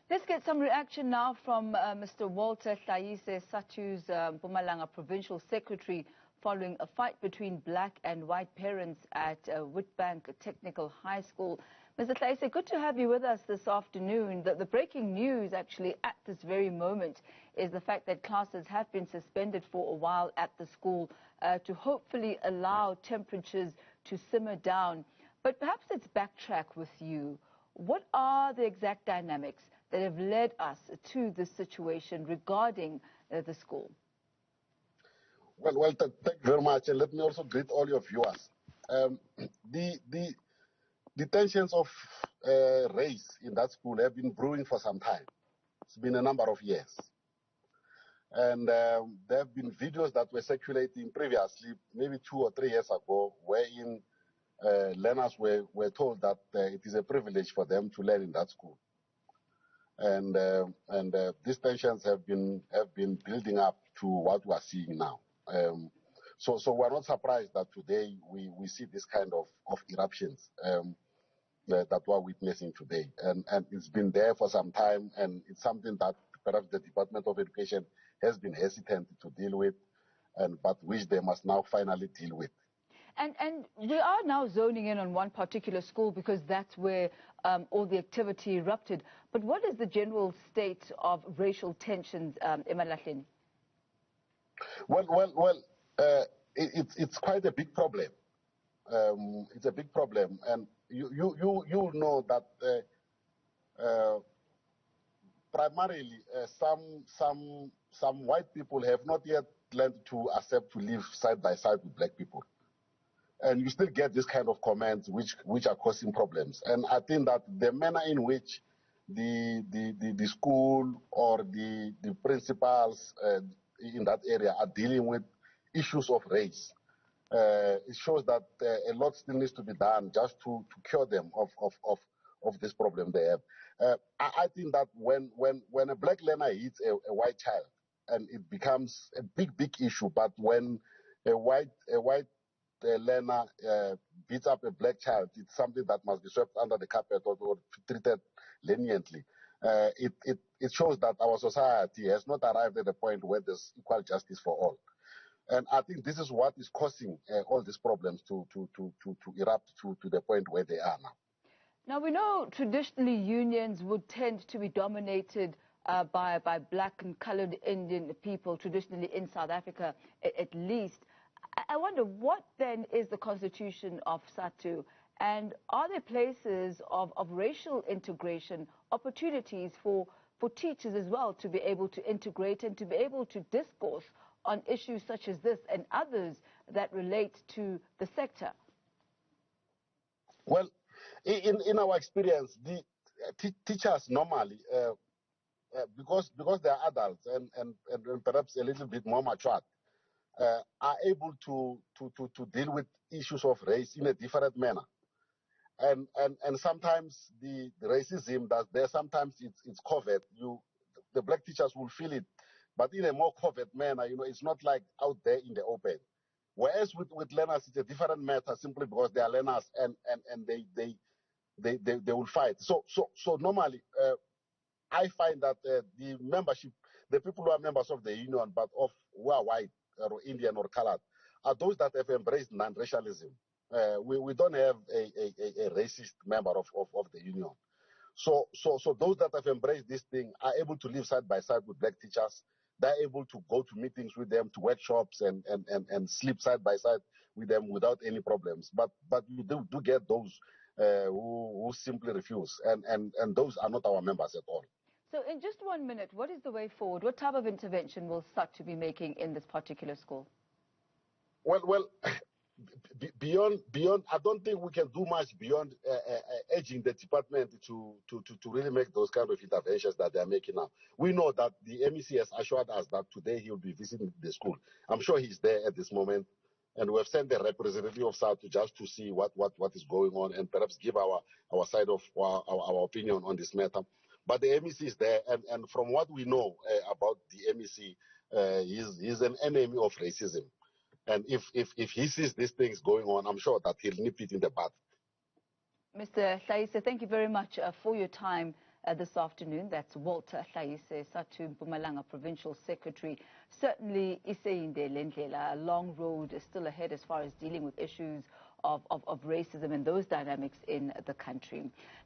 Let's get some reaction now from Mr. Walter Hlaise, Sadtu's Mpumalanga Provincial Secretary, following a fight between black and white parents at Witbank Technical High School. Mr. Hlaise, good to have you with us this afternoon. The breaking news actually at this very moment is the fact that classes have been suspended for a while at the school to hopefully allow temperatures to simmer down. But perhaps let's backtrack with you. What are the exact dynamics that have led us to this situation regarding the school? Well, thank you very much, and let me also greet all your viewers. The tensions of race in that school have been brewing for some time. It's been a number of years. And there have been videos that were circulating previously, maybe 2 or 3 years ago, wherein learners were told that it is a privilege for them to learn in that school. And these tensions have been building up to what we are seeing now. So we're not surprised that today we see this kind of eruptions that we're witnessing today. And it's been there for some time, and it's something that perhaps the Department of Education has been hesitant to deal with, but which they must now finally deal with. And we are now zoning in on one particular school because that's where all the activity erupted. But what is the general state of racial tensions, Emalahleni? Well, it's quite a big problem. It's a big problem, and you know that primarily some white people have not yet learned to accept to live side by side with black people. And you still get this kind of comments which are causing problems. And I think that the manner in which the school or the principals in that area are dealing with issues of race, it shows that a lot still needs to be done just to cure them of this problem they have. I think that when a black learner hits a white child, and it becomes a big issue, but when a white learner beats up a black child, it's something that must be swept under the carpet or treated leniently. It shows that our society has not arrived at a point where there's equal justice for all. And I think this is what is causing all these problems to erupt to the point where they are now. Now, we know traditionally unions would tend to be dominated by black and colored Indian people, traditionally in South Africa at least. I wonder, what then is the constitution of Sadtu, and are there places of racial integration, opportunities for teachers as well to be able to integrate and to be able to discourse on issues such as this and others that relate to the sector? Well, in our experience, the teachers normally, because they are adults and perhaps a little bit more matured, are able to deal with issues of race in a different manner. And sometimes the racism that's there, sometimes it's covert. The black teachers will feel it, but in a more covert manner. It's not like out there in the open. Whereas with learners, it's a different matter, simply because they are learners and they will fight. So normally, I find that the membership, the people who are members of the union, but who are white or Indian or colored, are those that have embraced non-racialism. We don't have a racist member of the union. So those that have embraced this thing are able to live side by side with black teachers. They're able to go to meetings with them, to workshops, and sleep side by side with them without any problems. But you do get those who simply refuse, and those are not our members at all. So in just 1 minute, what is the way forward? What type of intervention will Sadtu be making in this particular school? Well, beyond, I don't think we can do much beyond urging the department to really make those kind of interventions that they are making now. We know that the MEC has assured us that today he will be visiting the school. I'm sure he's there at this moment, and we have sent the representative of Sadtu just to see what is going on and perhaps give our side of our opinion on this matter. But the MEC is there, and from what we know about the MEC, he's an enemy of racism. And if he sees these things going on, I'm sure that he'll nip it in the bud. Mr. Hlaise, thank you very much for your time this afternoon. That's Walter Hlaise, Sadtu Mpumalanga Provincial Secretary. Certainly, iseyinde lendlela, a long road is still ahead as far as dealing with issues of racism and those dynamics in the country.